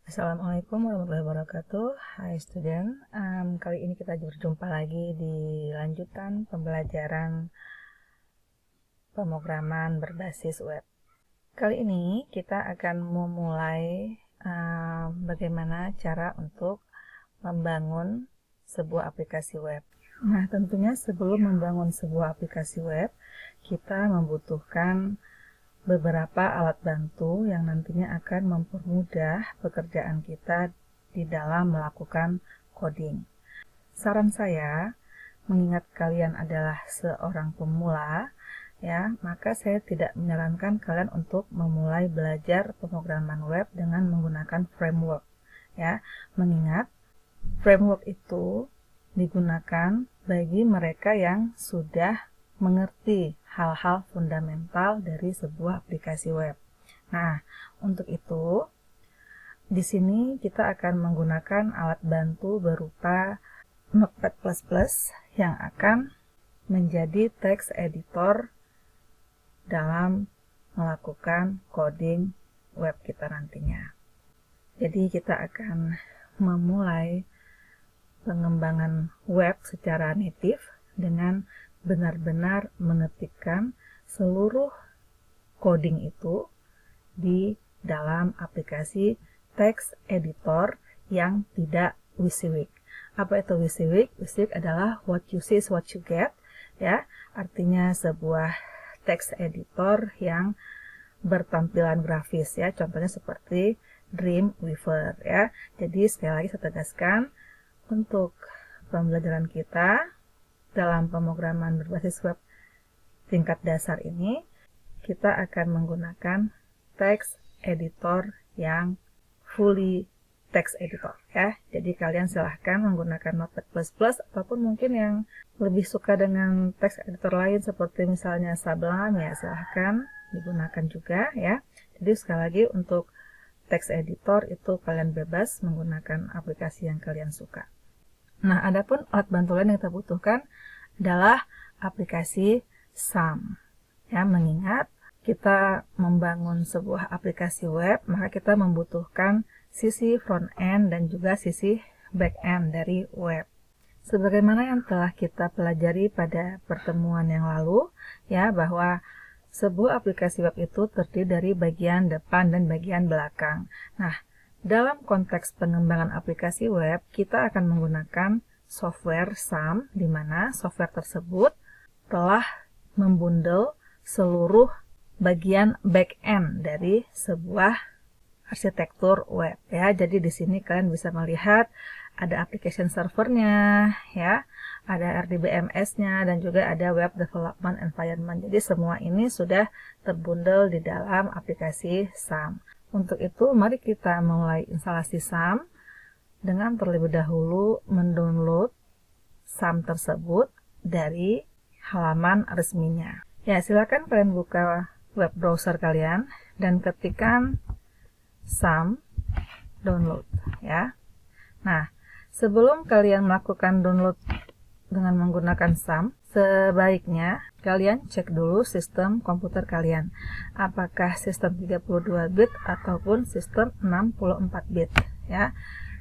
Assalamualaikum warahmatullahi wabarakatuh. Hai student, kali ini kita berjumpa lagi di lanjutan pembelajaran pemrograman berbasis web. Kali ini kita akan memulai bagaimana cara untuk membangun sebuah aplikasi web. Nah, tentunya sebelum membangun sebuah aplikasi web, kita membutuhkan beberapa alat bantu yang nantinya akan mempermudah pekerjaan kita di dalam melakukan coding. Saran saya, mengingat kalian adalah seorang pemula, ya, maka saya tidak menyarankan kalian untuk memulai belajar pemrograman web dengan menggunakan framework, ya. Mengingat framework itu digunakan bagi mereka yang sudah mengerti hal-hal fundamental dari sebuah aplikasi web. Nah, untuk itu di sini kita akan menggunakan alat bantu berupa Notepad++ yang akan menjadi text editor dalam melakukan coding web kita nantinya. Jadi kita akan memulai pengembangan web secara native dengan benar-benar mengetikkan seluruh coding itu di dalam aplikasi text editor yang tidak WYSIWYG. Apa itu WYSIWYG? WYSIWYG adalah what you see is what you get, ya. Artinya sebuah text editor yang bertampilan grafis, ya. Contohnya seperti Dreamweaver, ya. Jadi sekali lagi saya tegaskan, untuk pembelajaran kita dalam pemrograman berbasis web tingkat dasar ini, kita akan menggunakan text editor yang fully text editor, ya. Jadi kalian silahkan menggunakan Notepad++ ataupun mungkin yang lebih suka dengan text editor lain seperti misalnya Sublime, ya silahkan digunakan juga, ya. Jadi sekali lagi untuk text editor itu kalian bebas menggunakan aplikasi yang kalian suka. Nah, adapun alat bantu lain yang kita butuhkan adalah aplikasi SAM. Ya, mengingat kita membangun sebuah aplikasi web, maka kita membutuhkan sisi front end dan juga sisi back end dari web. Sebagaimana yang telah kita pelajari pada pertemuan yang lalu, ya, bahwa sebuah aplikasi web itu terdiri dari bagian depan dan bagian belakang. Nah, dalam konteks pengembangan aplikasi web, kita akan menggunakan software SAM, di mana software tersebut telah membundel seluruh bagian back-end dari sebuah arsitektur web, ya. Jadi di sini kalian bisa melihat ada application servernya, ya, ada RDBMS-nya, dan juga ada web development environment. Jadi semua ini sudah terbundel di dalam aplikasi SAM. Untuk itu, mari kita mulai instalasi SAM dengan terlebih dahulu mendownload SAM tersebut dari halaman resminya. Ya, silakan kalian buka web browser kalian dan ketikkan SAM download, ya. Nah, sebelum kalian melakukan download dengan menggunakan SAM, sebaiknya kalian cek dulu sistem komputer kalian. Apakah sistem 32 bit ataupun sistem 64 bit, ya.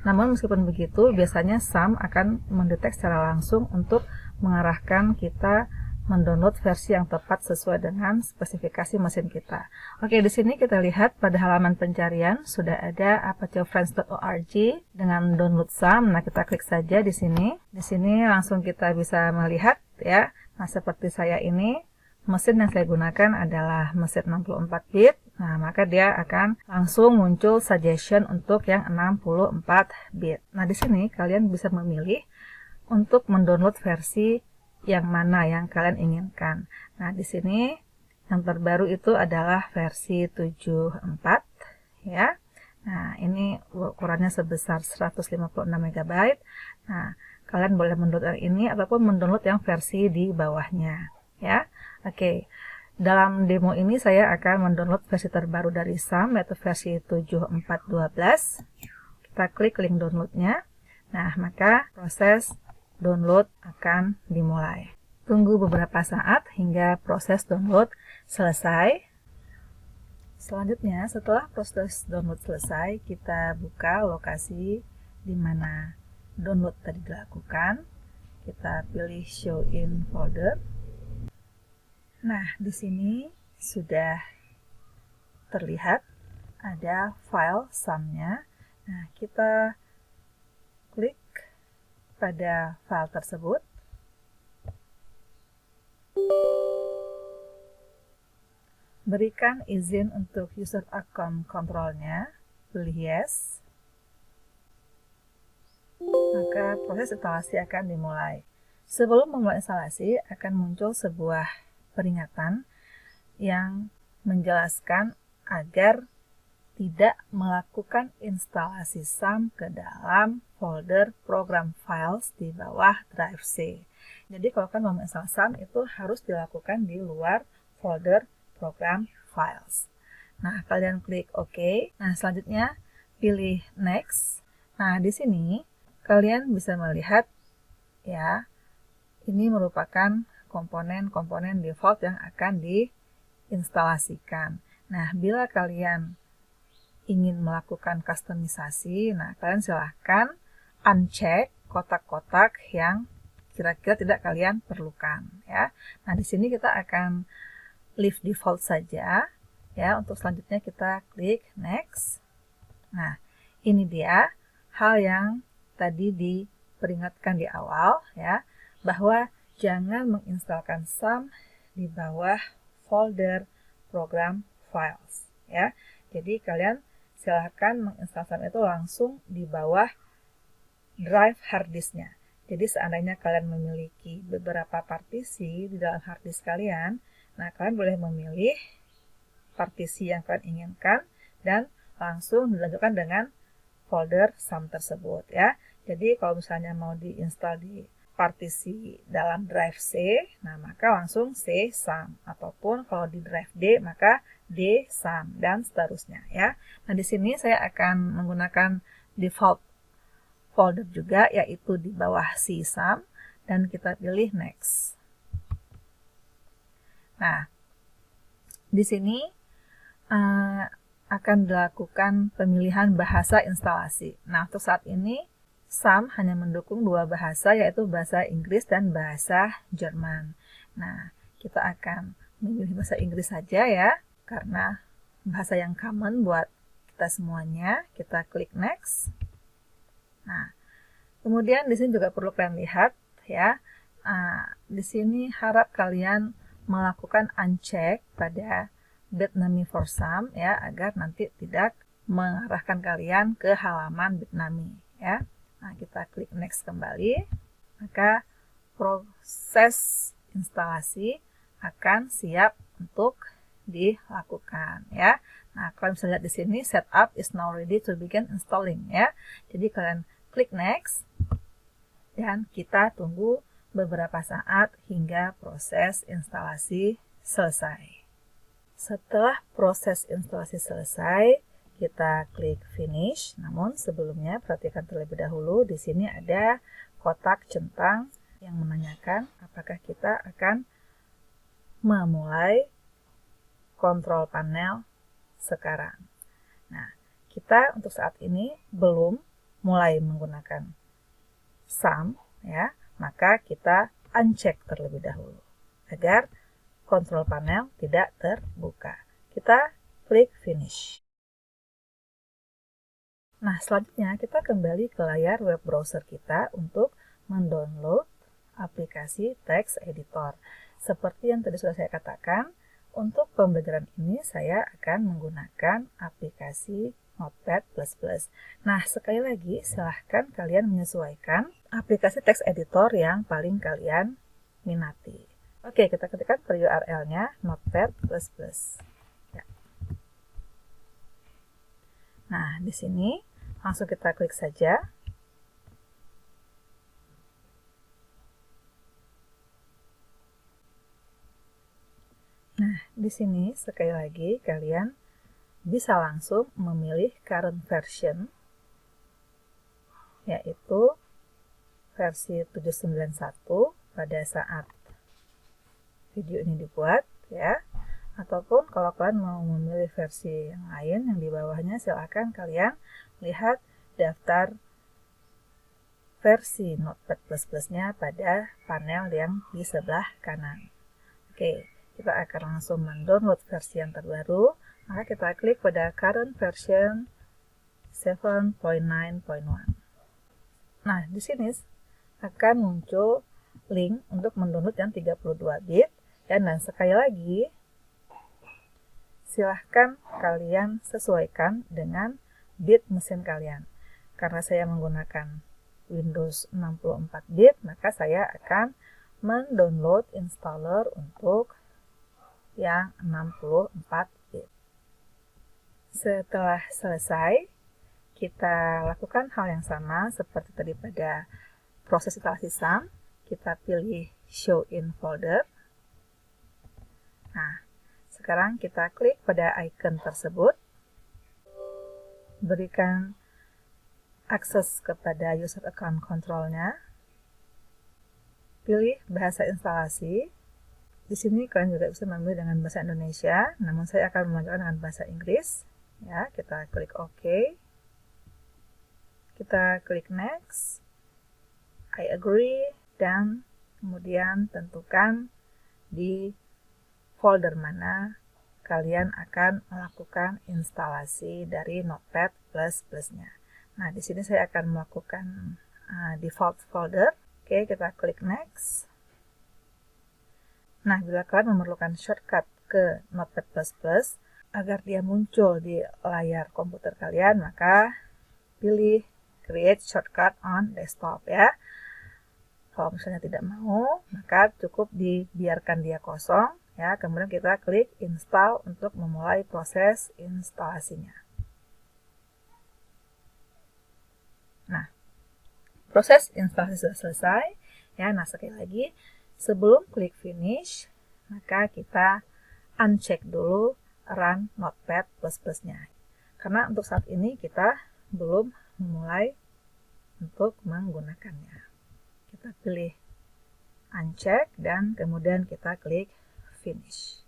Namun meskipun begitu, biasanya SAM akan mendeteksi secara langsung untuk mengarahkan kita mendownload versi yang tepat sesuai dengan spesifikasi mesin kita. Oke, di sini kita lihat pada halaman pencarian sudah ada apathefriends.org dengan download SAM. Nah, kita klik saja di sini. Di sini langsung kita bisa melihat, ya. Nah, seperti saya ini, mesin yang saya gunakan adalah mesin 64 bit. Nah, maka dia akan langsung muncul suggestion untuk yang 64 bit. Nah, di sini kalian bisa memilih untuk mendownload versi yang mana yang kalian inginkan. Nah, di sini yang terbaru itu adalah versi 74, ya. Nah, ini ukurannya sebesar 156 MB. Nah, kalian boleh mendownload yang ini ataupun mendownload yang versi di bawahnya, ya. Oke. Dalam demo ini saya akan mendownload versi terbaru dari SAM, yaitu versi 7412. Kita klik link downloadnya. Nah, maka proses download akan dimulai. Tunggu beberapa saat hingga proses download selesai. Selanjutnya, setelah proses download selesai, kita buka lokasi di mana download tadi dilakukan. Kita pilih Show in Folder. Nah, di sini sudah terlihat ada file SAM-nya. Nah, kita klik pada file tersebut. Berikan izin untuk user account control-nya, pilih yes. Maka proses instalasi akan dimulai. Sebelum memulai instalasi, akan muncul sebuah peringatan yang menjelaskan agar tidak melakukan instalasi SAM ke dalam folder program files di bawah drive C. Jadi kalau kan mau menginstal SAM itu harus dilakukan di luar folder program files. Nah, kalian klik OK. Nah, selanjutnya pilih Next. Nah, di sini kalian bisa melihat ya, ini merupakan komponen-komponen default yang akan diinstalasikan. Nah, bila kalian ingin melakukan kustomisasi, nah kalian silahkan uncheck kotak-kotak yang kira-kira tidak kalian perlukan ya. Nah, di sini kita akan leave default saja ya. Untuk selanjutnya kita klik next. Nah, ini dia hal yang tadi diperingatkan di awal ya, bahwa jangan menginstalkan SAM di bawah folder program files ya. Jadi kalian silahkan menginstalkan itu langsung di bawah drive harddisknya. Jadi seandainya kalian memiliki beberapa partisi di dalam harddisk kalian, nah kalian boleh memilih partisi yang kalian inginkan dan langsung dilanjutkan dengan folder SAM tersebut ya. Jadi kalau misalnya mau diinstal di partisi dalam drive C, nah maka langsung C SAM, ataupun kalau di drive D maka D SAM dan seterusnya ya. Nah, di sini saya akan menggunakan default folder juga, yaitu di bawah C SAM, dan kita pilih next. Nah, di sini akan dilakukan pemilihan bahasa instalasi. Nah, untuk saat ini SAM hanya mendukung dua bahasa, yaitu bahasa Inggris dan bahasa Jerman. Nah, kita akan memilih bahasa Inggris saja ya, karena bahasa yang common buat kita semuanya. Kita klik next. Nah, kemudian di sini juga perlu kalian lihat ya. Di sini harap kalian melakukan uncheck pada Bitnami for SAM ya, agar nanti tidak mengarahkan kalian ke halaman Bitnami ya. Nah, kita klik next kembali. Maka proses instalasi akan siap untuk dilakukan ya. Nah, kalian bisa lihat di sini setup is now ready to begin installing ya. Jadi kalian klik next dan kita tunggu beberapa saat hingga proses instalasi selesai. Setelah proses instalasi selesai, kita klik finish. Namun sebelumnya perhatikan terlebih dahulu di sini ada kotak centang yang menanyakan apakah kita akan memulai kontrol panel sekarang. Nah, kita untuk saat ini belum mulai menggunakan SAM ya, maka kita uncheck terlebih dahulu agar kontrol panel tidak terbuka. Kita klik finish. Nah, selanjutnya kita kembali ke layar web browser kita untuk mendownload aplikasi text editor. Seperti yang tadi sudah saya katakan, untuk pembelajaran ini saya akan menggunakan aplikasi Notepad++. Nah, sekali lagi silahkan kalian menyesuaikan aplikasi text editor yang paling kalian minati. Oke, kita ketikkan per URL-nya Notepad++. Ya. Nah, di sini langsung kita klik saja. Nah, di sini sekali lagi kalian bisa langsung memilih current version, yaitu versi 791 pada saat video ini dibuat ya, Ataupun kalau kalian mau memilih versi yang lain yang di bawahnya, silakan kalian lihat daftar versi Notepad++ nya pada panel yang di sebelah kanan. Oke, kita akan langsung mendownload versi yang terbaru. Maka kita klik pada current version 7.9.1. Nah, di sini akan muncul link untuk mendownload yang 32 bit. Dan sekali lagi, silahkan kalian sesuaikan dengan bit mesin kalian. Karena saya menggunakan Windows 64 bit, maka saya akan mendownload installer untuk yang 64 bit. Setelah selesai, kita lakukan hal yang sama seperti tadi pada proses instalasi SAM. Kita pilih Show in Folder. Nah, sekarang kita klik pada icon tersebut, berikan akses kepada user account control-nya, pilih bahasa instalasi. Di sini kalian juga bisa memilih dengan bahasa Indonesia, namun saya akan melanjutkan dengan bahasa Inggris. Ya, kita klik OK. Kita klik Next, I agree, dan kemudian tentukan di folder mana kalian akan melakukan instalasi dari Notepad++-nya. Nah, di sini saya akan melakukan default folder. Oke, kita klik Next. Nah, bila kalian memerlukan shortcut ke Notepad++, agar dia muncul di layar komputer kalian, maka pilih Create Shortcut on Desktop ya. Kalau misalnya tidak mau, maka cukup dibiarkan dia kosong. Ya, kemudian kita klik install untuk memulai proses instalasinya. Nah, proses instalasi sudah selesai. Ya, nah sekali lagi, sebelum klik finish, maka kita uncheck dulu run Notepad++ nya. Karena untuk saat ini kita belum memulai untuk menggunakannya. Kita pilih uncheck dan kemudian kita klik finish.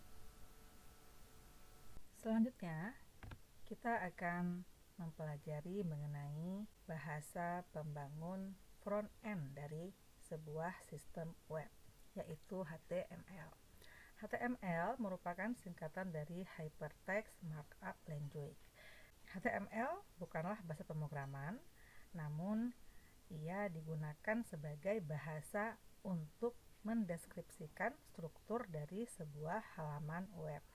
Selanjutnya, kita akan mempelajari mengenai bahasa pembangun front-end dari sebuah sistem web, yaitu HTML. HTML merupakan singkatan dari Hypertext Markup Language. HTML bukanlah bahasa pemrograman, namun ia digunakan sebagai bahasa untuk mendeskripsikan struktur dari sebuah halaman web.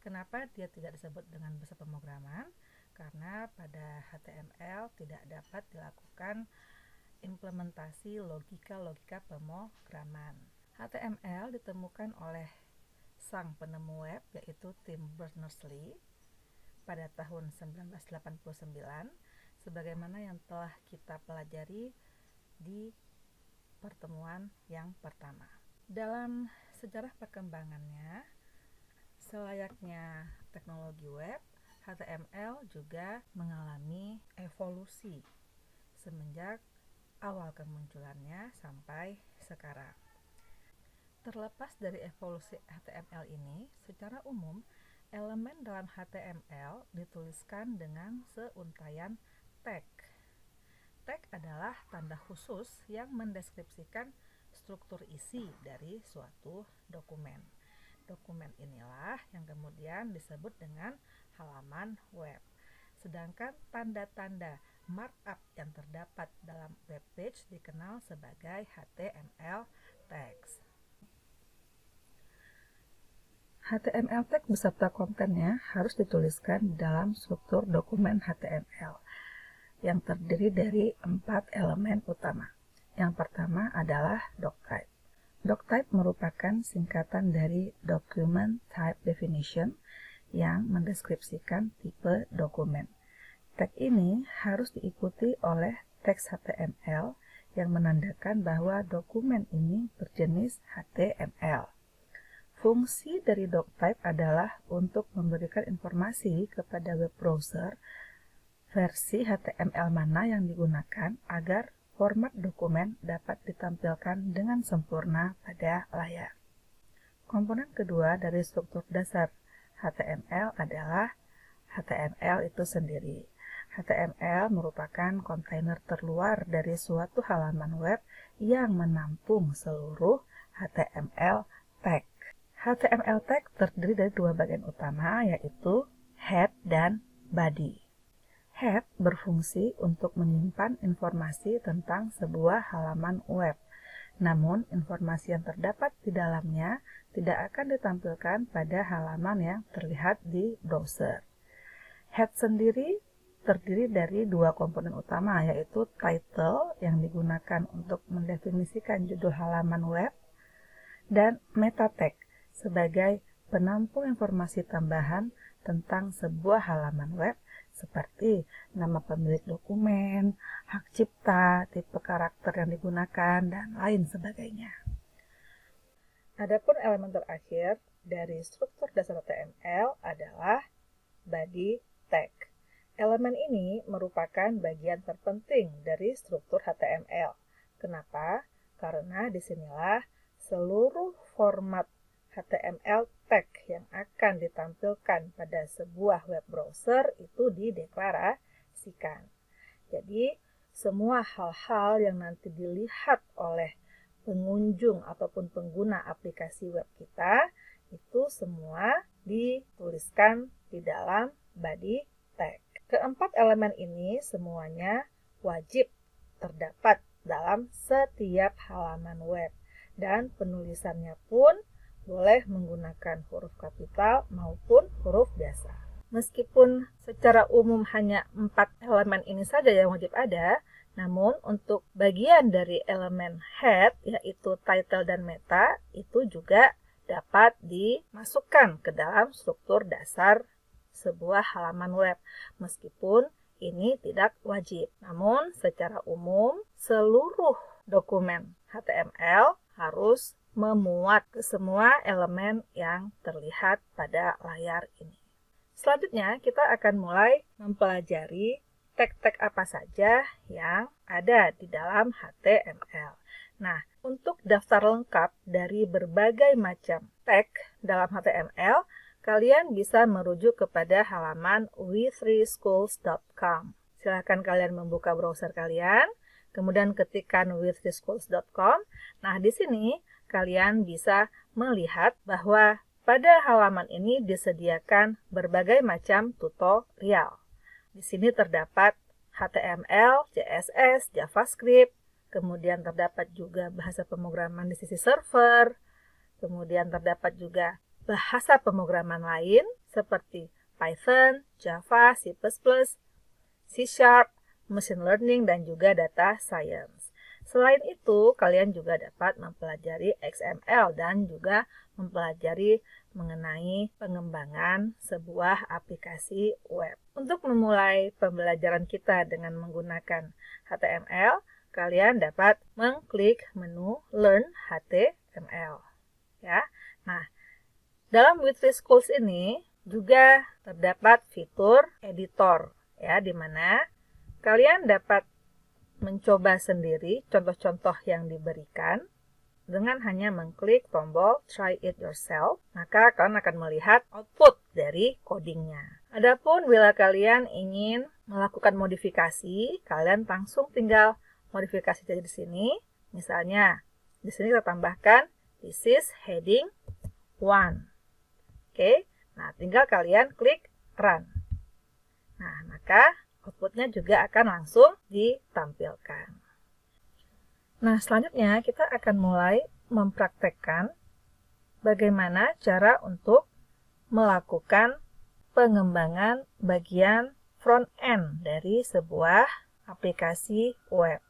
Kenapa dia tidak disebut dengan bahasa pemrograman? Karena pada HTML tidak dapat dilakukan implementasi logika-logika pemrograman. HTML ditemukan oleh sang penemu web, yaitu Tim Berners-Lee pada tahun 1989, sebagaimana yang telah kita pelajari di pertemuan yang pertama. Dalam sejarah perkembangannya, selayaknya teknologi web, HTML juga mengalami evolusi semenjak awal kemunculannya sampai sekarang. Terlepas dari evolusi HTML ini, secara umum elemen dalam HTML dituliskan dengan seuntaian tag. Tag adalah tanda khusus yang mendeskripsikan struktur isi dari suatu dokumen. Dokumen inilah yang kemudian disebut dengan halaman web. Sedangkan tanda-tanda markup yang terdapat dalam web page dikenal sebagai HTML tags. HTML tag beserta kontennya harus dituliskan dalam struktur dokumen HTML yang terdiri dari 4 elemen utama. Yang pertama adalah doctype. Doctype merupakan singkatan dari Document Type Definition yang mendeskripsikan tipe dokumen. Tag ini harus diikuti oleh teks HTML yang menandakan bahwa dokumen ini berjenis HTML. Fungsi dari doctype adalah untuk memberikan informasi kepada web browser versi HTML mana yang digunakan agar format dokumen dapat ditampilkan dengan sempurna pada layar. Komponen kedua dari struktur dasar HTML adalah HTML itu sendiri. HTML merupakan kontainer terluar dari suatu halaman web yang menampung seluruh HTML tag. HTML tag terdiri dari dua bagian utama, yaitu head dan body. Head berfungsi untuk menyimpan informasi tentang sebuah halaman web. Namun, informasi yang terdapat di dalamnya tidak akan ditampilkan pada halaman yang terlihat di browser. Head sendiri terdiri dari dua komponen utama, yaitu title yang digunakan untuk mendefinisikan judul halaman web dan meta tag sebagai penampung informasi tambahan tentang sebuah halaman web seperti nama pemilik dokumen, hak cipta, tipe karakter yang digunakan, dan lain sebagainya. Adapun elemen terakhir dari struktur dasar HTML adalah body tag. Elemen ini merupakan bagian terpenting dari struktur HTML. Kenapa? Karena disinilah seluruh format HTML tag yang akan ditampilkan pada sebuah web browser itu dideklarasikan. Jadi, semua hal-hal yang nanti dilihat oleh pengunjung ataupun pengguna aplikasi web kita, itu semua dituliskan di dalam body tag. Keempat elemen ini semuanya wajib terdapat dalam setiap halaman web, dan penulisannya pun boleh menggunakan huruf kapital maupun huruf biasa. Meskipun secara umum hanya 4 elemen ini saja yang wajib ada, namun untuk bagian dari elemen head, yaitu title dan meta, itu juga dapat dimasukkan ke dalam struktur dasar sebuah halaman web. Meskipun ini tidak wajib. Namun secara umum, seluruh dokumen HTML harus memuat ke semua elemen yang terlihat pada layar ini. Selanjutnya, kita akan mulai mempelajari tag-tag apa saja yang ada di dalam HTML. Nah, untuk daftar lengkap dari berbagai macam tag dalam HTML, kalian bisa merujuk kepada halaman we3schools.com. Silakan kalian membuka browser kalian, kemudian ketikkan we3schools.com. Nah, di sini kalian bisa melihat bahwa pada halaman ini disediakan berbagai macam tutorial. Di sini terdapat HTML, CSS, JavaScript, kemudian terdapat juga bahasa pemrograman di sisi server, kemudian terdapat juga bahasa pemrograman lain seperti Python, Java, C++, C#, Machine Learning, dan juga Data Science. Selain itu, kalian juga dapat mempelajari XML dan juga mempelajari mengenai pengembangan sebuah aplikasi web. Untuk memulai pembelajaran kita dengan menggunakan HTML, kalian dapat mengklik menu Learn HTML. Ya. Nah, dalam we3schools ini juga terdapat fitur editor, ya, di mana kalian dapat mencoba sendiri contoh-contoh yang diberikan dengan hanya mengklik tombol Try It Yourself, maka kalian akan melihat output dari codingnya. Adapun bila kalian ingin melakukan modifikasi, kalian langsung tinggal modifikasi saja di sini. Misalnya, di sini kita tambahkan this is heading 1. Oke, nah tinggal kalian klik Run. Nah, maka outputnya juga akan langsung ditampilkan. Nah, selanjutnya kita akan mulai mempraktekkan bagaimana cara untuk melakukan pengembangan bagian front end dari sebuah aplikasi web.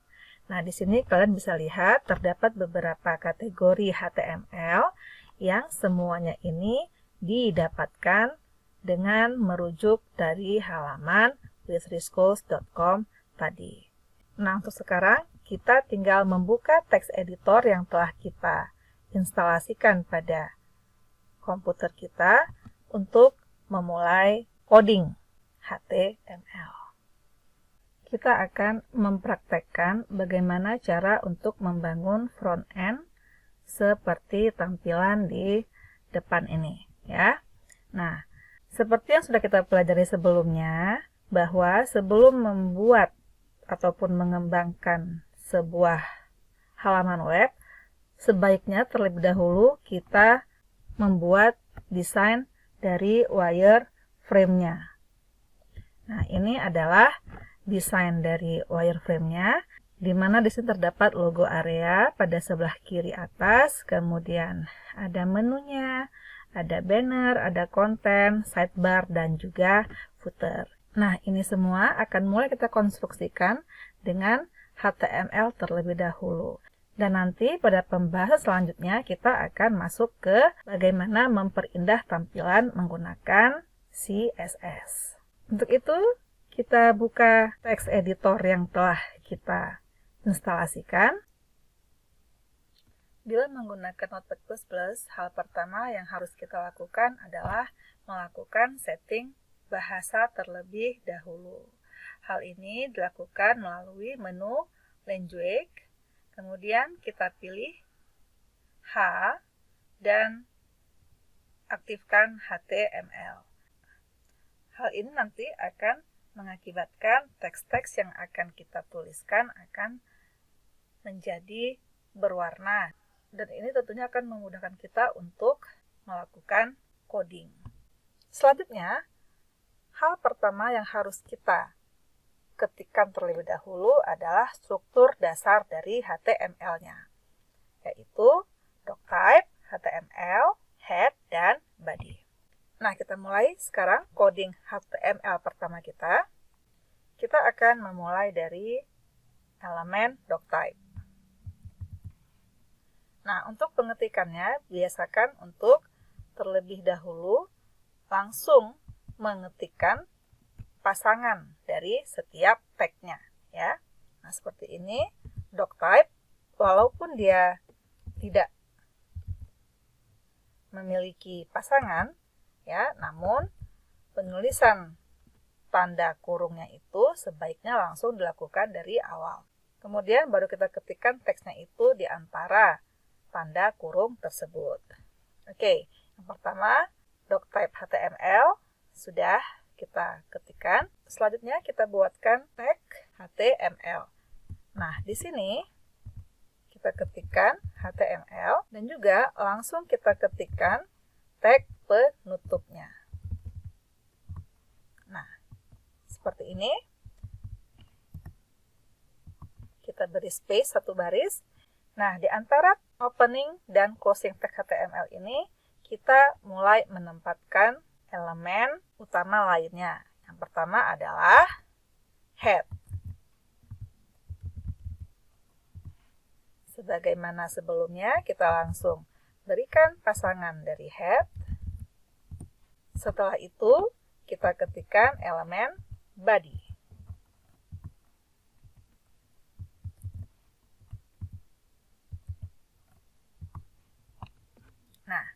Nah, di sini kalian bisa lihat terdapat beberapa kategori HTML yang semuanya ini didapatkan dengan merujuk dari halaman we3schools.com tadi. Nah, untuk sekarang kita tinggal membuka text editor yang telah kita instalasikan pada komputer kita untuk memulai coding HTML. Kita akan mempraktekkan bagaimana cara untuk membangun front end seperti tampilan di depan ini, ya. Nah, Seperti yang sudah kita pelajari sebelumnya, bahwa sebelum membuat ataupun mengembangkan sebuah halaman web, sebaiknya terlebih dahulu kita membuat desain dari wireframe-nya. Nah, ini adalah desain dari wireframe-nya, di mana di sini terdapat logo area pada sebelah kiri atas, kemudian ada menunya, ada banner, ada konten, sidebar, dan juga footer. Nah, ini semua akan mulai kita konstruksikan dengan HTML terlebih dahulu. Dan nanti pada pembahasan selanjutnya kita akan masuk ke bagaimana memperindah tampilan menggunakan CSS. Untuk itu, kita buka text editor yang telah kita instalasikan. Bila menggunakan Notepad++, hal pertama yang harus kita lakukan adalah melakukan setting bahasa terlebih dahulu. Hal ini dilakukan melalui menu Language, kemudian kita pilih H dan aktifkan HTML. Hal ini nanti akan mengakibatkan teks-teks yang akan kita tuliskan akan menjadi berwarna. Dan ini tentunya akan memudahkan kita untuk melakukan coding. Selanjutnya, hal pertama yang harus kita ketikkan terlebih dahulu adalah struktur dasar dari HTML-nya, yaitu doctype, HTML, head, dan body. Nah, kita mulai sekarang coding HTML pertama kita. Kita akan memulai dari elemen doctype. Nah, untuk pengetikannya, biasakan untuk terlebih dahulu langsung mengetikkan pasangan dari setiap tag-nya, ya. Nah, seperti ini, doctype, walaupun dia tidak memiliki pasangan, ya, namun penulisan tanda kurungnya itu sebaiknya langsung dilakukan dari awal. Kemudian baru kita ketikkan teksnya itu di antara tanda kurung tersebut. Oke, yang pertama, doctype HTML sudah kita ketikkan. Selanjutnya kita buatkan tag HTML. Nah, di sini kita ketikkan HTML dan juga langsung kita ketikkan tag penutupnya. Nah, seperti ini. Kita beri space satu baris. Nah, di antara opening dan closing tag HTML ini, kita mulai menempatkan elemen utama lainnya. Yang pertama adalah head. Sebagaimana sebelumnya, kita langsung berikan pasangan dari head. Setelah itu, kita ketikkan elemen body. Nah,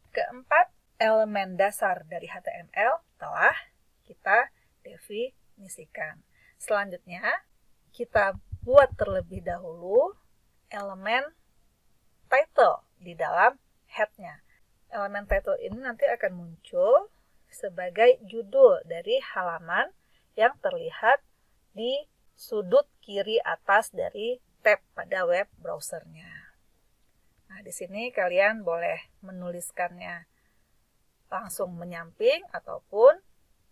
keempat elemen dasar dari HTML telah kita definisikan. Selanjutnya, kita buat terlebih dahulu elemen title di dalam head-nya. Elemen title ini nanti akan muncul sebagai judul dari halaman yang terlihat di sudut kiri atas dari tab pada web browsernya. Nah, di sini kalian boleh menuliskannya langsung menyamping ataupun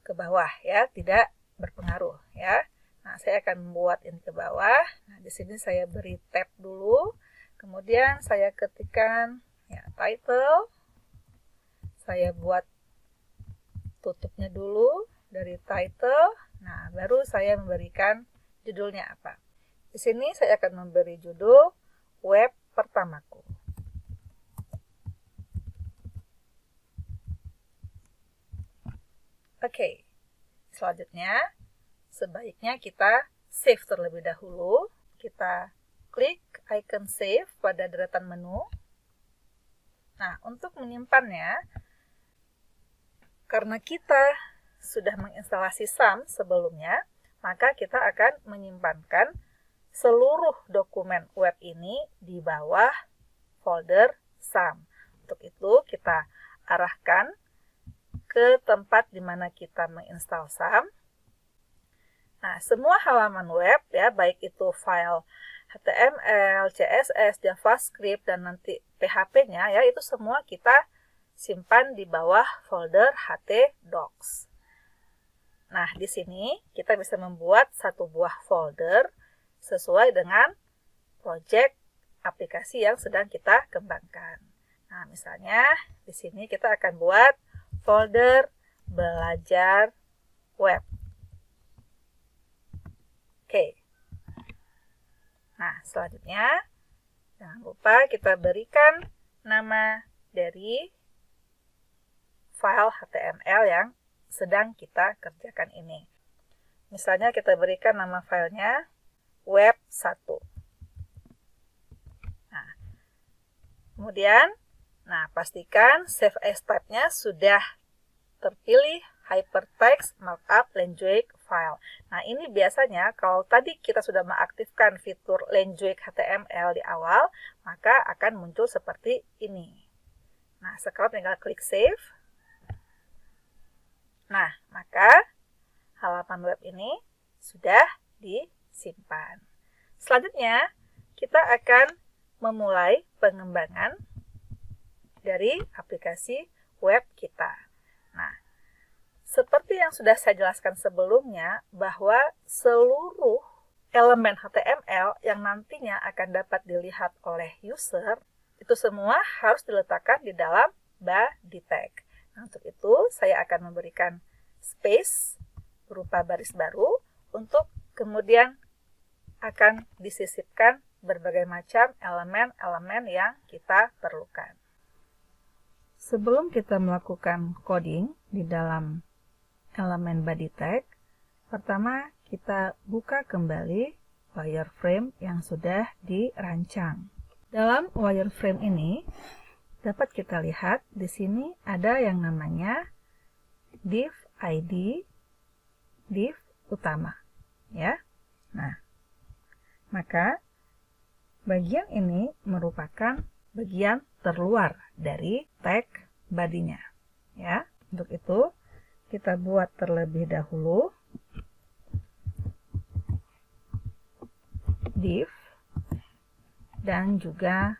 ke bawah, ya, tidak berpengaruh, ya. Nah, saya akan membuat ini ke bawah. Nah, di sini saya beri tab dulu, kemudian saya ketikkan ya title. Saya buat tutupnya dulu dari title. Nah, baru saya memberikan judulnya apa. Di sini saya akan memberi judul web pertamaku. Oke, selanjutnya sebaiknya kita save terlebih dahulu. Kita klik icon save pada deretan menu. Nah, untuk menyimpannya, karena kita sudah menginstalasi SAM sebelumnya, maka kita akan menyimpankan seluruh dokumen web ini di bawah folder SAM. Untuk itu, kita arahkan ke tempat di mana kita menginstal SAM. Nah, semua halaman web ya, baik itu file HTML, CSS, JavaScript, dan nanti PHP-nya ya, itu semua kita simpan di bawah folder htdocs. Nah, di sini kita bisa membuat satu buah folder sesuai dengan project aplikasi yang sedang kita kembangkan. Nah, misalnya di sini kita akan buat folder belajar web. Oke. Nah, selanjutnya jangan lupa kita berikan nama dari file HTML yang sedang kita kerjakan ini. Misalnya kita berikan nama filenya web1. Nah, kemudian, pastikan save as type-nya sudah terpilih hypertext markup language file. Nah, ini biasanya kalau tadi kita sudah mengaktifkan fitur language HTML di awal, maka akan muncul seperti ini. Nah, sekarang tinggal klik save. Nah, maka halaman web ini sudah disimpan. Selanjutnya, kita akan memulai pengembangan dari aplikasi web kita. Nah, seperti yang sudah saya jelaskan sebelumnya, bahwa seluruh elemen HTML yang nantinya akan dapat dilihat oleh user, itu semua harus diletakkan di dalam body tag. Nah, untuk itu saya akan memberikan space berupa baris baru untuk kemudian akan disisipkan berbagai macam elemen-elemen yang kita perlukan. Sebelum kita melakukan coding di dalam elemen body tag, pertama kita buka kembali wireframe yang sudah dirancang. Dalam wireframe ini dapat kita lihat di sini ada yang namanya div ID, div utama, ya. Nah, maka bagian ini merupakan bagian terluar dari tag body-nya, ya. Untuk itu kita buat terlebih dahulu div dan juga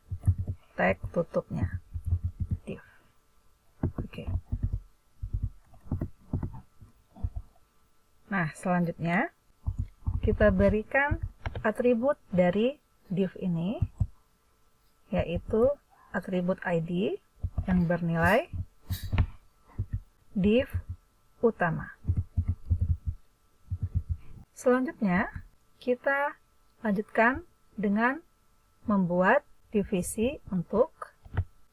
tag tutupnya div. Oke. Nah, selanjutnya kita berikan atribut dari div ini, yaitu atribut ID yang bernilai div utama. Selanjutnya, kita lanjutkan dengan membuat divisi untuk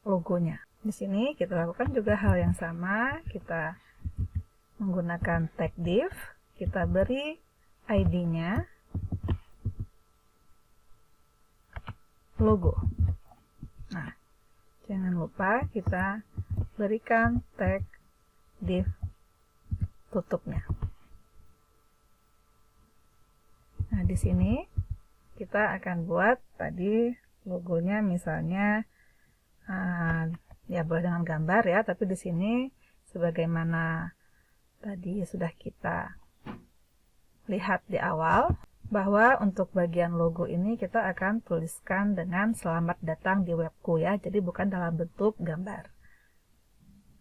logonya. Di sini kita lakukan juga hal yang sama, kita menggunakan tag div, kita beri ID-nya logo. Nah, jangan lupa kita berikan tag div tutupnya. Nah, di sini kita akan buat tadi logonya misalnya ya boleh dengan gambar ya, tapi di sini sebagaimana tadi sudah kita lihat di awal, bahwa untuk bagian logo ini kita akan tuliskan dengan selamat datang di webku ya, jadi bukan dalam bentuk gambar.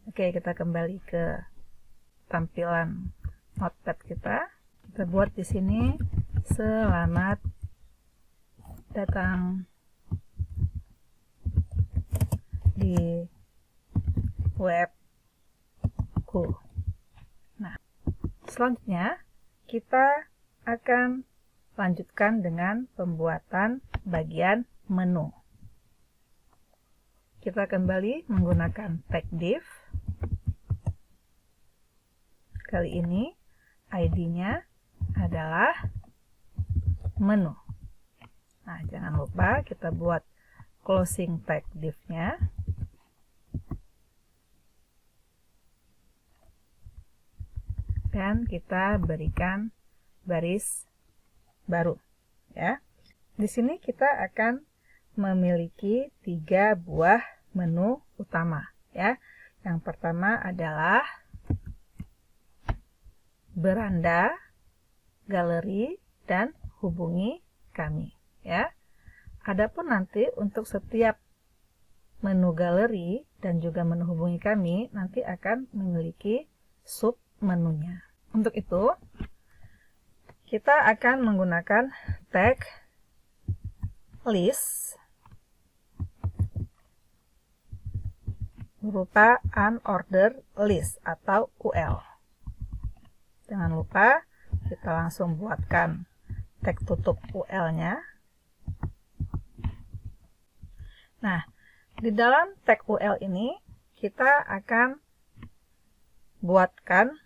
Oke, kita kembali ke tampilan notepad kita. Kita buat di sini selamat datang di webku. Nah, selanjutnya kita akan lanjutkan dengan pembuatan bagian menu. Kita kembali menggunakan tag div. Kali ini ID-nya adalah menu. Nah, jangan lupa kita buat closing tag div-nya. Dan kita berikan baris baru, ya. Di sini kita akan memiliki 3 buah menu utama, ya. Yang pertama adalah beranda, galeri, dan hubungi kami, ya. Adapun nanti untuk setiap menu galeri dan juga menu hubungi kami nanti akan memiliki sub menunya. Untuk itu, kita akan menggunakan tag list berupa unordered list atau UL. Jangan lupa kita langsung buatkan tag tutup UL-nya. Nah, di dalam tag UL ini kita akan buatkan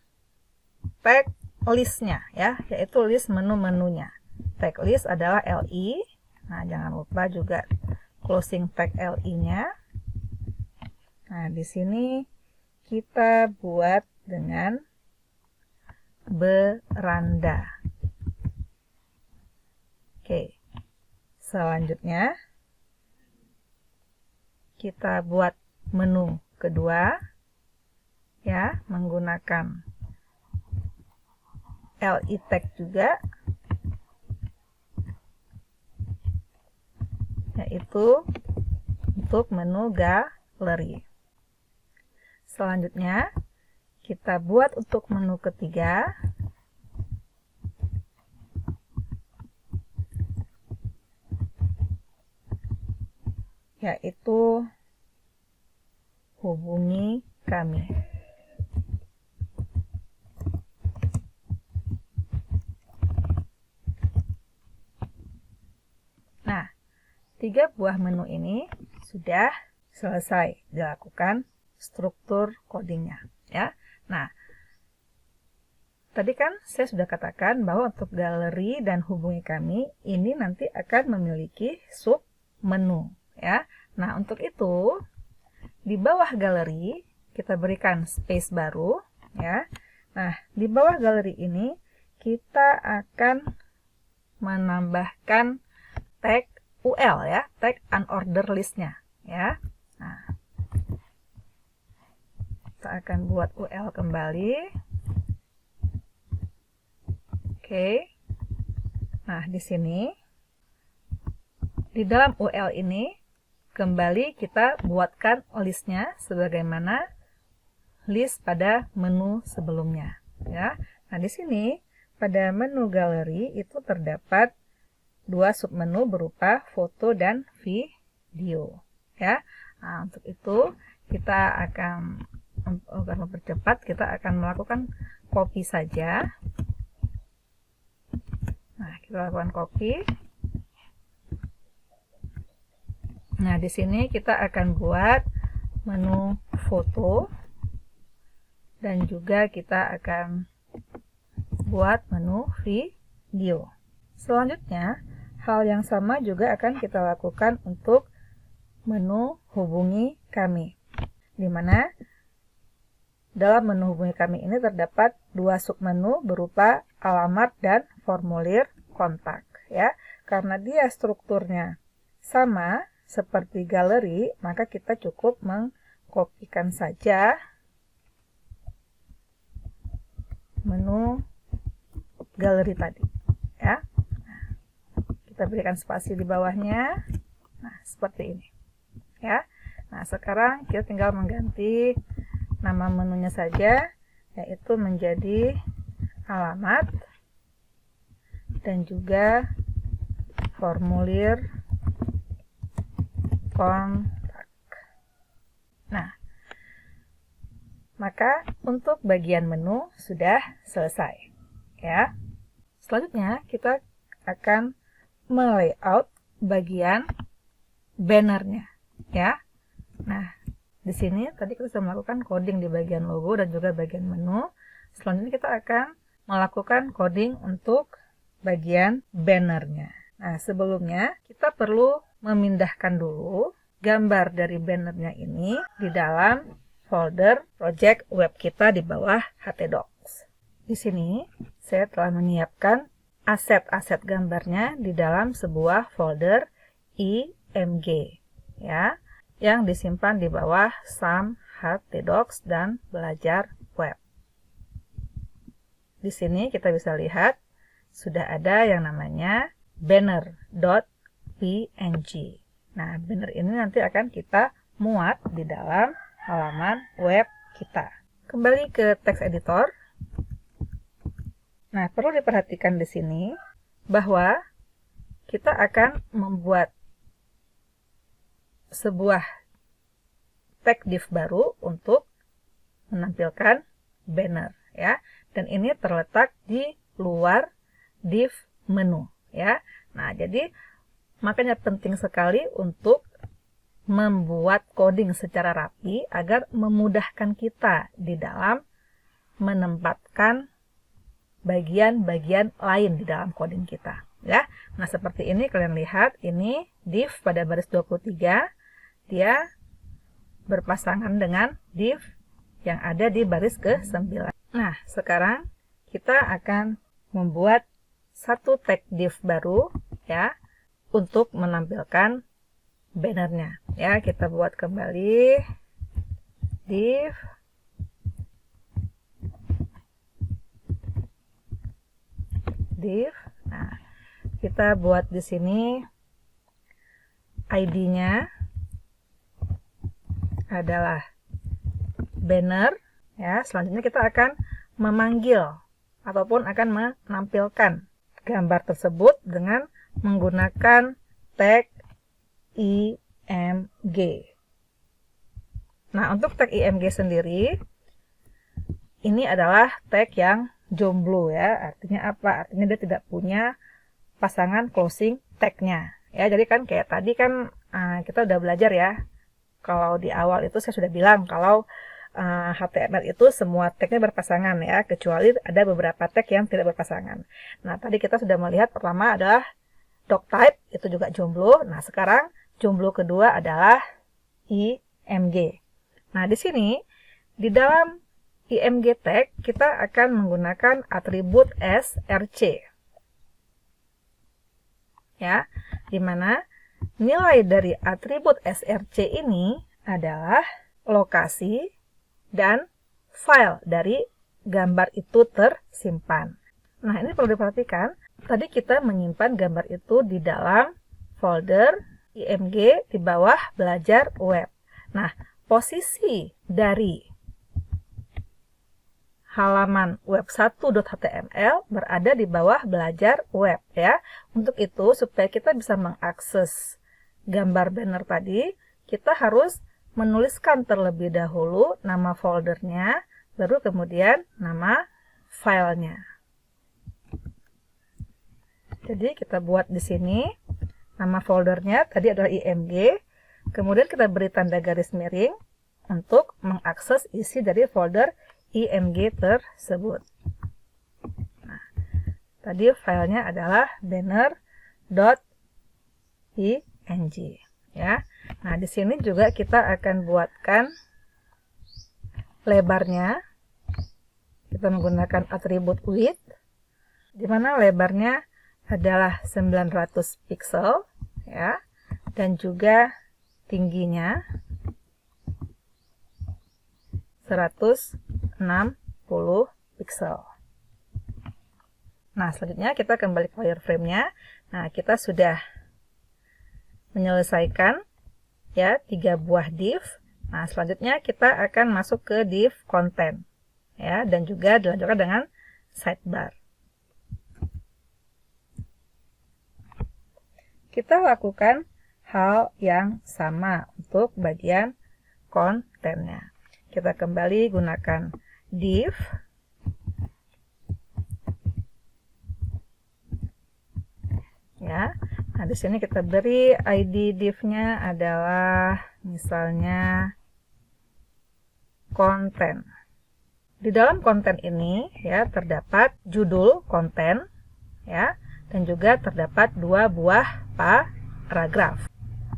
tag listnya, ya, yaitu list menu-menunya. Tag list adalah LI. Nah, jangan lupa juga closing tag LI-nya. Nah, di sini kita buat dengan beranda. Oke. Selanjutnya kita buat menu kedua, ya, menggunakan LI tag juga, yaitu untuk menu galeri. Selanjutnya kita buat untuk menu ketiga, yaitu hubungi kami. Nah, 3 buah menu ini sudah selesai dilakukan struktur codingnya, ya. Nah, tadi kan saya sudah katakan bahwa untuk galeri dan hubungi kami ini nanti akan memiliki sub menu, ya. Nah, untuk itu di bawah galeri kita berikan space baru, ya. Nah, di bawah galeri ini kita akan menambahkan tag UL, ya, tag unordered list-nya, ya. Nah, kita akan buat UL kembali. Oke. Nah, di sini di dalam UL ini kembali kita buatkan listnya sebagaimana list pada menu sebelumnya, ya. Nah, di sini pada menu galeri itu terdapat 2 submenu berupa foto dan video, ya. Nah, untuk itu kita akan mempercepat, kita akan melakukan copy saja. Nah, kita lakukan copy. Nah, di sini kita akan buat menu foto dan juga kita akan buat menu video. Selanjutnya, hal yang sama juga akan kita lakukan untuk menu hubungi kami, di mana dalam menu hubungi kami ini terdapat 2 submenu berupa alamat dan formulir kontak, ya. Karena dia strukturnya sama seperti galeri, maka kita cukup mengkopikan saja menu galeri tadi, ya. Nah, kita berikan spasi di bawahnya. Nah, seperti ini, ya. Nah, sekarang kita tinggal mengganti nama menunya saja, yaitu menjadi alamat dan juga formulir kontak. Nah, maka untuk bagian menu sudah selesai, ya. Selanjutnya kita akan melayout bagian bannernya, ya. Nah, di sini tadi kita sudah melakukan coding di bagian logo dan juga bagian menu. Selanjutnya kita akan melakukan coding untuk bagian bannernya. Nah, sebelumnya kita perlu memindahkan dulu gambar dari bannernya ini di dalam folder project web kita di bawah htdocs. Di sini saya telah menyiapkan aset-aset gambarnya di dalam sebuah folder img, ya, yang disimpan di bawah SAM, htdocs, dan belajar web. di sini kita bisa lihat sudah ada yang namanya banner.png. Nah, banner ini nanti akan kita muat di dalam halaman web kita. Kembali ke text editor. Nah, perlu diperhatikan di sini bahwa kita akan membuat sebuah tag div baru untuk menampilkan banner ya, dan ini terletak di luar div menu ya. Nah, jadi makanya penting sekali untuk membuat coding secara rapi agar memudahkan kita di dalam menempatkan bagian-bagian lain di dalam coding kita ya. Nah, seperti ini kalian lihat, ini div pada baris 23 dia berpasangan dengan div yang ada di baris ke-9. Nah, sekarang kita akan membuat satu tag div baru ya untuk menampilkan bannernya ya. Kita buat kembali div Nah, kita buat di sini ID-nya adalah banner ya. Selanjutnya kita akan memanggil ataupun akan menampilkan gambar tersebut dengan menggunakan tag img. Nah, untuk tag img sendiri ini adalah tag yang jomblo ya. Artinya apa? Artinya dia tidak punya pasangan closing tag-nya ya. Jadi kan kayak tadi kan kita udah belajar ya. Kalau di awal itu saya sudah bilang kalau HTML itu semua tag-nya berpasangan ya, kecuali ada beberapa tag yang tidak berpasangan. Nah, tadi kita sudah melihat pertama adalah doctype, itu juga jomblo. Nah, sekarang jomblo kedua adalah img. Nah, di sini di dalam img tag kita akan menggunakan atribut src ya, dimana nilai dari atribut src ini adalah lokasi dan file dari gambar itu tersimpan. Nah, ini perlu diperhatikan, tadi kita menyimpan gambar itu di dalam folder img di bawah belajar web. Nah, posisi dari halaman web 1.html berada di bawah belajar web ya. Untuk itu, supaya kita bisa mengakses gambar banner tadi, kita harus menuliskan terlebih dahulu nama foldernya, baru kemudian nama filenya. Jadi kita buat di sini nama foldernya tadi adalah img, kemudian kita beri tanda garis miring untuk mengakses isi dari folder img tersebut. Nah, tadi filenya adalah banner.png ya. Nah, di sini juga kita akan buatkan lebarnya. Kita menggunakan atribut width, di mana lebarnya adalah 900 pixel ya, dan juga tingginya 160 pixel. Nah, selanjutnya kita kembali ke wireframe-nya. Nah, kita sudah menyelesaikan ya 3 buah div. Nah, selanjutnya kita akan masuk ke div content ya, dan juga dilanjutkan dengan sidebar. Kita lakukan hal yang sama untuk bagian kontennya. Kita kembali gunakan div ya. Nah, di sini kita beri ID div-nya adalah misalnya konten. Di dalam konten ini ya terdapat judul konten ya, dan juga terdapat 2 buah paragraf.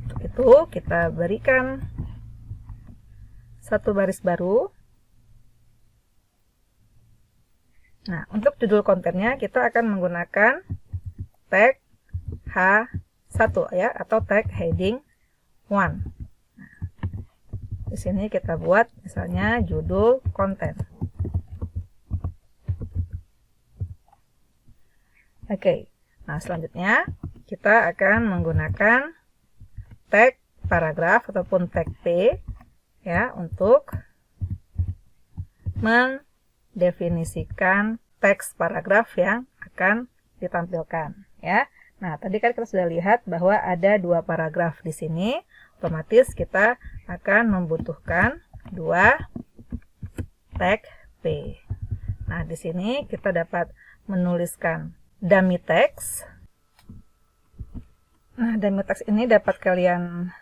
Untuk itu kita berikan satu baris baru. Nah, untuk judul kontennya kita akan menggunakan tag H1 ya, atau tag heading 1. Nah, di sini kita buat misalnya judul konten. Oke. Nah, selanjutnya kita akan menggunakan tag paragraf ataupun tag P ya untuk mendefinisikan teks paragraf yang akan ditampilkan ya. Nah, tadi kan kita sudah lihat bahwa ada 2 paragraf di sini. Otomatis kita akan membutuhkan 2 tag P. Nah, di sini kita dapat menuliskan dummy text. Nah, dummy text ini dapat kalian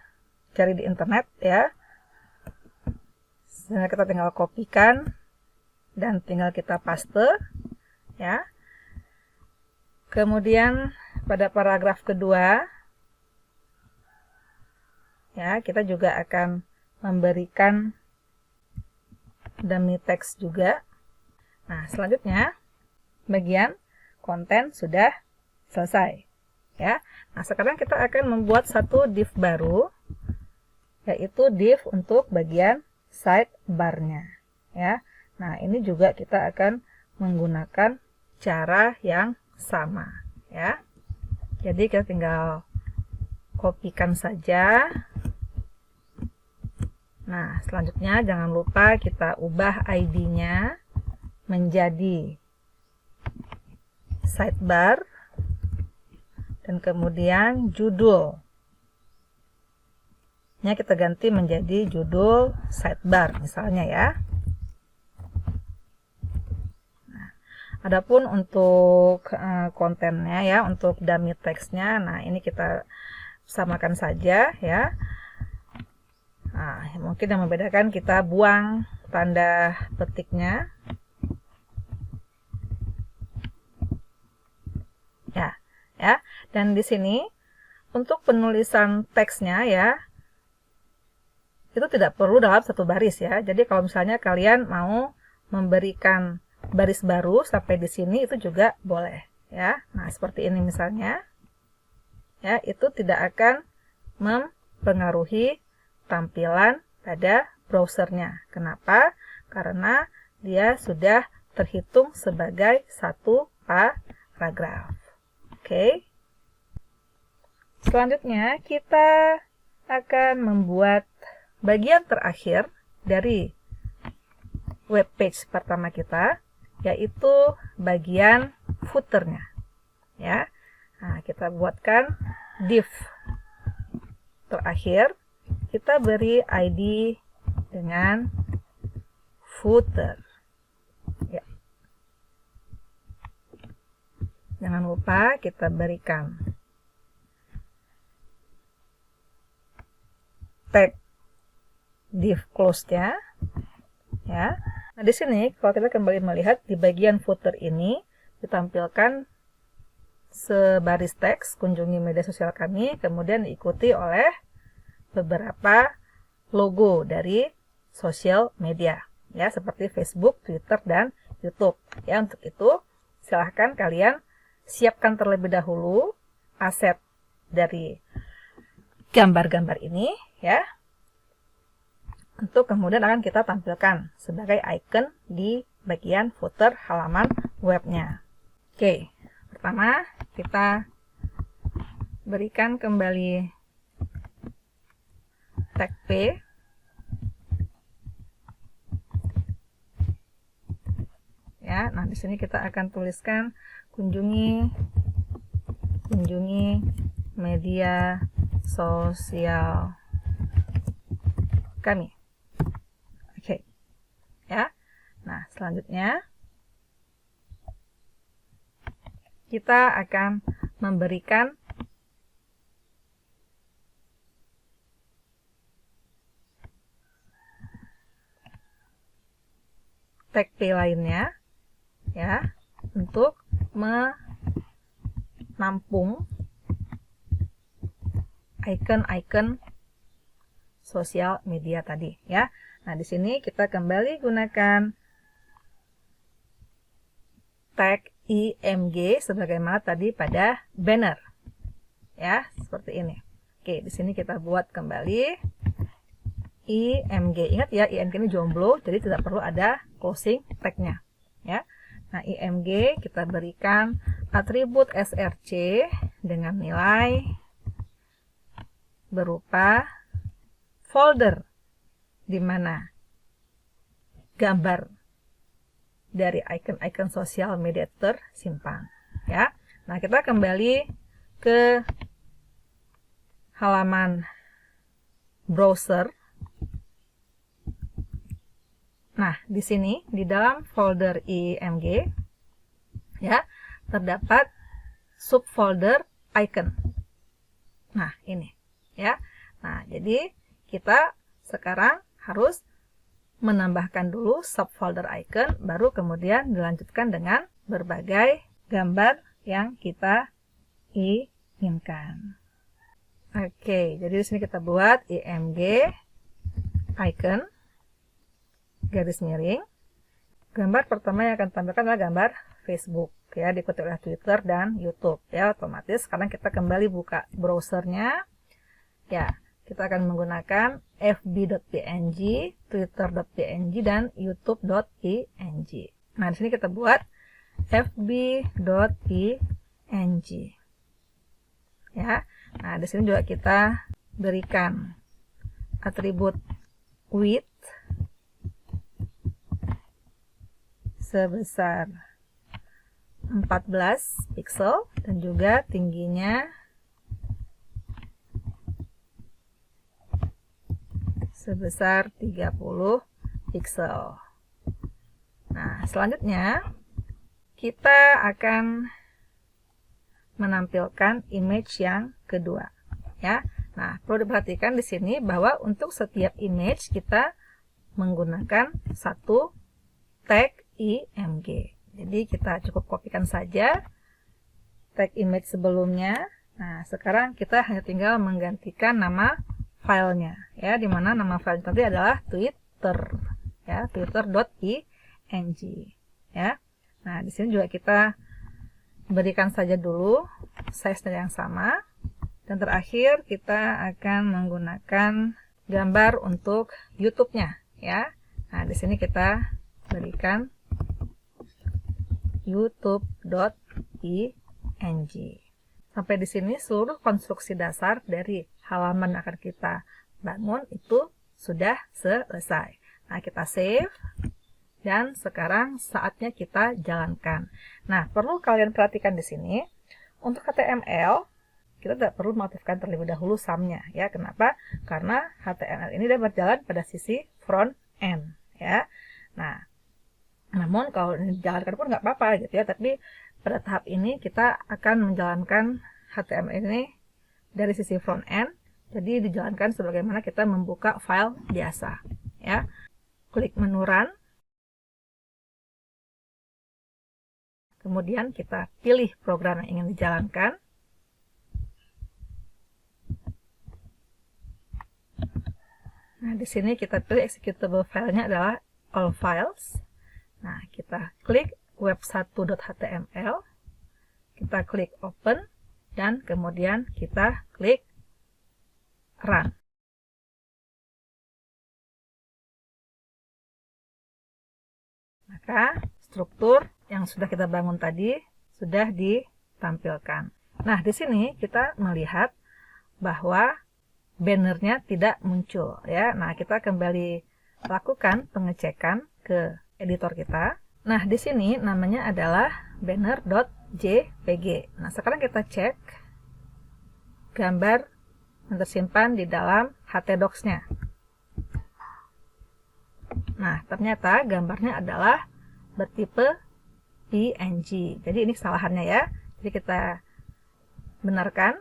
cari di internet ya. Sebenarnya kita tinggal kopikan dan tinggal kita paste ya. Kemudian pada paragraf kedua ya, kita juga akan memberikan dummy text juga. Nah, selanjutnya bagian konten sudah selesai ya. Nah, sekarang kita akan membuat satu div baru, yaitu div untuk bagian sidebar-nya ya. Nah, ini juga kita akan menggunakan cara yang sama ya. Jadi kita tinggal kopikan saja. Nah, selanjutnya jangan lupa kita ubah ID-nya menjadi sidebar dan kemudian judulnya kita ganti menjadi judul sidebar misalnya ya. Nah, adapun untuk kontennya ya, untuk dummy text-nya, nah ini kita samakan saja ya. Nah, mungkin yang membedakan kita buang tanda petiknya. Ya. Dan di sini untuk penulisan teksnya ya, itu tidak perlu dalam satu baris ya. Jadi kalau misalnya kalian mau memberikan baris baru sampai di sini itu juga boleh ya. Nah, seperti ini misalnya. Ya, itu tidak akan mempengaruhi tampilan pada browsernya. Kenapa? Karena dia sudah terhitung sebagai satu paragraf. Oke. Selanjutnya kita akan membuat bagian terakhir dari web page pertama kita, yaitu bagian footernya. Ya. Nah, kita buatkan div terakhir. Kita beri ID dengan footer. Ya. Jangan lupa kita berikan tag div close-nya. Ya. Nah, di sini kalau kita kembali melihat di bagian footer ini ditampilkan sebaris teks, kunjungi media sosial kami, kemudian diikuti oleh beberapa logo dari sosial media ya, seperti Facebook, Twitter, dan YouTube ya. Untuk itu silahkan kalian siapkan terlebih dahulu aset dari gambar-gambar ini ya, untuk kemudian akan kita tampilkan sebagai icon di bagian footer halaman webnya. Oke, pertama kita berikan kembali tag P. Ya, nah di sini kita akan tuliskan kunjungi media sosial kami. Oke. Ya. Nah, selanjutnya kita akan memberikan tag P lainnya ya, untuk menampung icon-icon sosial media tadi ya. Nah, di sini kita kembali gunakan tag IMG sebagaimana tadi pada banner. Ya, seperti ini. Oke, di sini kita buat kembali IMG. Ingat ya, IMG ini jomblo, jadi tidak perlu ada closing tag-nya. Ya. Nah, IMG kita berikan atribut src dengan nilai berupa folder di mana gambar dari icon-icon sosial media tersimpan, ya. Nah, kita kembali ke halaman browser. Nah, di sini di dalam folder IMG ya, terdapat subfolder icon. Nah, ini ya. Nah, jadi kita sekarang harus menambahkan dulu subfolder icon, baru kemudian dilanjutkan dengan berbagai gambar yang kita inginkan. Oke, jadi di sini kita buat IMG icon garis miring. Gambar pertama yang akan tampilkan adalah gambar Facebook, ya, diikuti oleh Twitter dan YouTube, ya. Otomatis sekarang kita kembali buka browsernya, ya. Kita akan menggunakan fb.png, twitter.png, dan youtube.png. Nah, di sini kita buat fb.png, ya. Nah, di sini juga kita berikan atribut width sebesar 14 pixel dan juga tingginya sebesar 30 pixel. Nah, selanjutnya kita akan menampilkan image yang kedua, ya. Nah, perlu diperhatikan di sini bahwa untuk setiap image kita menggunakan satu tag IMG. Jadi kita cukup kopikan saja tag image sebelumnya. Nah, sekarang kita hanya tinggal menggantikan nama filenya, ya, dimana nama file tadi adalah Twitter, ya, twitter.png, ya. Nah, di sini juga kita berikan saja dulu size yang sama, dan terakhir kita akan menggunakan gambar untuk YouTube-nya, ya. Nah, di sini kita berikan youtube.png. Sampai di sini seluruh konstruksi dasar dari halaman yang akan kita bangun itu sudah selesai. Nah, kita save dan sekarang saatnya kita jalankan. Nah, perlu kalian perhatikan di sini untuk HTML kita tidak perlu mengaktifkan terlebih dahulu sum-nya, ya. Kenapa? Karena HTML ini dapat berjalan pada sisi front end, ya. Nah, namun kalau ini dijalankan pun nggak apa-apa gitu, ya. Tapi pada tahap ini kita akan menjalankan HTML ini dari sisi front end. Jadi dijalankan sebagaimana kita membuka file biasa, ya. Klik menu Run. Kemudian kita pilih program yang ingin dijalankan. Nah, di sini kita pilih executable filenya adalah all files. Nah, kita klik web1.html, kita klik open, dan kemudian kita klik run. Maka struktur yang sudah kita bangun tadi sudah ditampilkan. Nah, di sini kita melihat bahwa bannernya tidak muncul, ya. Nah, kita kembali lakukan pengecekan ke editor kita. Nah, di sini namanya adalah banner.jpg. Nah, sekarang kita cek gambar yang tersimpan di dalam htdocs-nya. Nah, ternyata gambarnya adalah bertipe PNG. Jadi ini kesalahannya, ya. Jadi kita benarkan.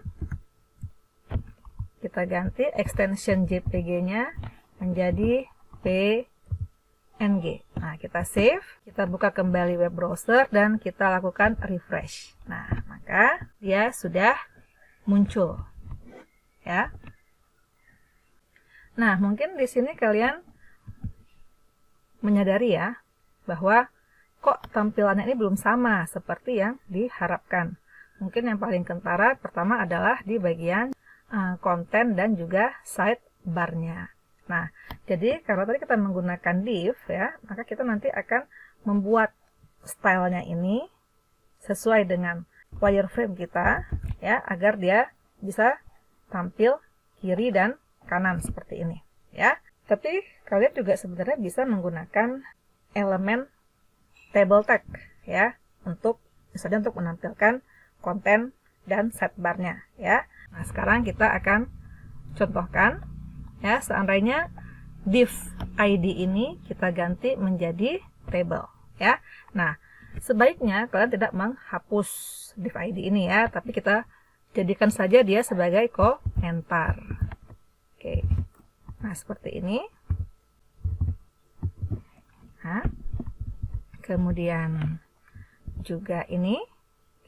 Kita ganti extension JPG-nya menjadi PNG. Nah, kita save, kita buka kembali web browser, dan kita lakukan refresh. Nah, maka dia sudah muncul, ya. Nah, mungkin di sini kalian menyadari, ya, bahwa kok tampilannya ini belum sama seperti yang diharapkan. Mungkin yang paling kentara pertama adalah di bagian konten dan juga sidebar-nya. Nah, jadi karena tadi kita menggunakan div, ya, maka kita nanti akan membuat stylenya ini sesuai dengan wireframe kita, ya, agar dia bisa tampil kiri dan kanan seperti ini, ya. Tapi kalian juga sebenarnya bisa menggunakan elemen table tag, ya, untuk misalnya untuk menampilkan konten dan sidebar-nya, ya. Nah, sekarang kita akan contohkan, ya, seandainya div ID ini kita ganti menjadi table, ya. Nah, sebaiknya kalian tidak menghapus div ID ini, ya, tapi kita jadikan saja dia sebagai komentar. Oke. Nah, seperti ini. Nah, kemudian juga ini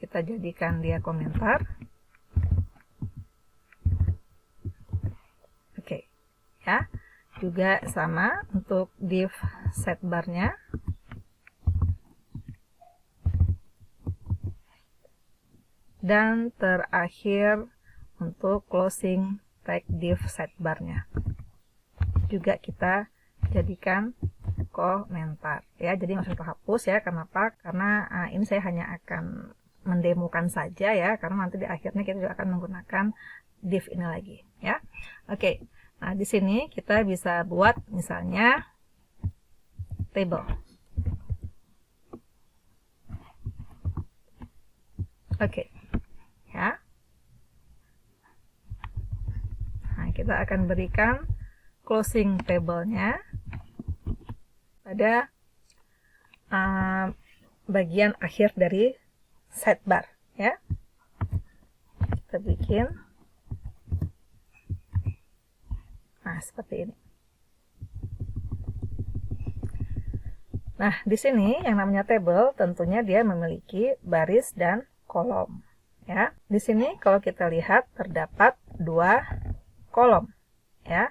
kita jadikan dia komentar. Oke, ya. Juga sama untuk div sidebar-nya. Dan terakhir untuk closing tag div sidebar-nya juga kita jadikan komentar, ya. Jadi nggak usah kita hapus, ya. Kenapa? Karena ini saya hanya akan mendemokan saja, ya, karena nanti di akhirnya kita juga akan menggunakan div ini lagi, ya. Oke. Nah, di sini kita bisa buat misalnya table. Oke. Ya. Nah, kita akan berikan closing table-nya pada bagian akhir dari sidebar, ya. Kita bikin, nah, seperti ini. Nah, di sini yang namanya table tentunya dia memiliki baris dan kolom, ya. Di sini kalau kita lihat terdapat 2 kolom, ya.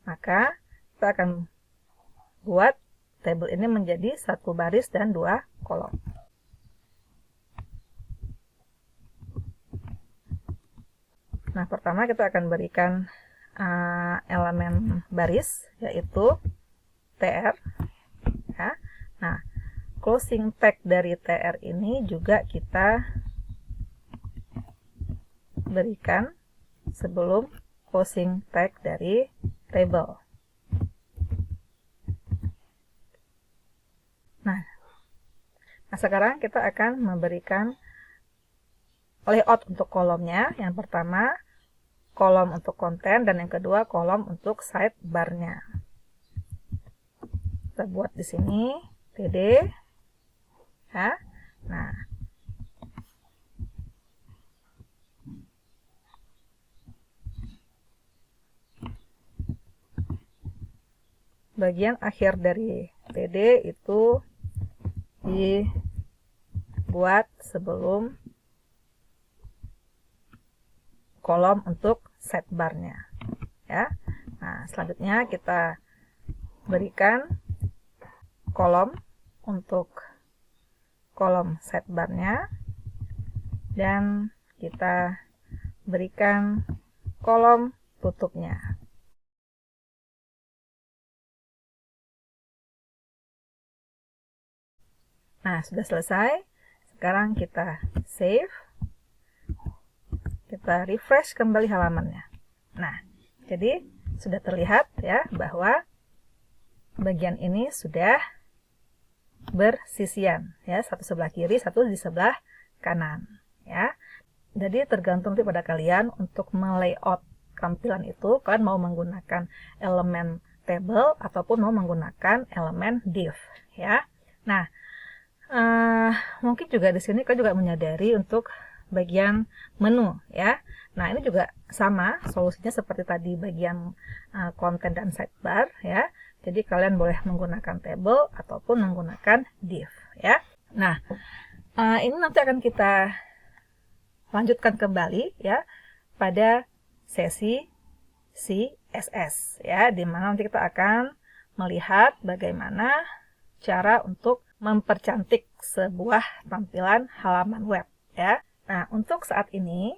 Maka kita akan buat table ini menjadi 1 baris dan 2 kolom. Nah, pertama kita akan berikan elemen baris, yaitu tr, ya. Nah, closing tag dari tr ini juga kita berikan sebelum closing tag dari table. Nah, sekarang kita akan memberikan layout untuk kolomnya. Yang pertama, kolom untuk konten, dan yang kedua, kolom untuk sidebar-nya. Kita buat di sini, td, ya. Nah, bagian akhir dari td itu dibuat sebelum kolom untuk sidebar-nya, ya. Nah, selanjutnya kita berikan kolom untuk kolom sidebar-nya, dan kita berikan kolom tutupnya. Nah, sudah selesai. Sekarang kita save. Kita refresh kembali halamannya. Nah, jadi sudah terlihat, ya, bahwa bagian ini sudah bersisian, ya, satu sebelah kiri, satu di sebelah kanan, ya. Jadi tergantung pada kalian untuk melayout tampilan itu, kalian mau menggunakan elemen table ataupun mau menggunakan elemen div, ya. Nah, mungkin juga di sini kalian juga menyadari untuk bagian menu, ya. Nah, ini juga sama solusinya seperti tadi bagian konten dan sidebar, ya. Jadi kalian boleh menggunakan table ataupun menggunakan div, ya. Nah, ini nanti akan kita lanjutkan kembali, ya, pada sesi CSS, ya, di mana nanti kita akan melihat bagaimana cara untuk mempercantik sebuah tampilan halaman web, ya. Nah, untuk saat ini,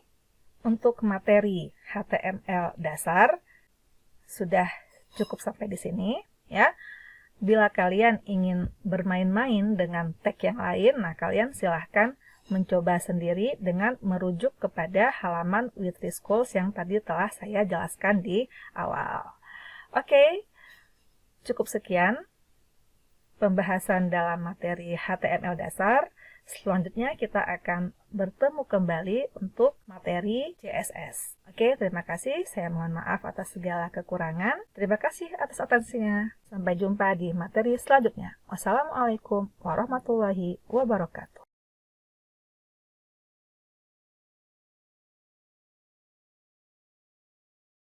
untuk materi HTML dasar sudah cukup sampai di sini, ya. Bila kalian ingin bermain-main dengan tag yang lain, nah kalian silahkan mencoba sendiri dengan merujuk kepada halaman with these goals yang tadi telah saya jelaskan di awal. Oke, cukup sekian pembahasan dalam materi HTML dasar. Selanjutnya kita akan bertemu kembali untuk materi CSS. Oke, terima kasih. Saya mohon maaf atas segala kekurangan. Terima kasih atas atensinya. Sampai jumpa di materi selanjutnya. Wassalamualaikum warahmatullahi wabarakatuh.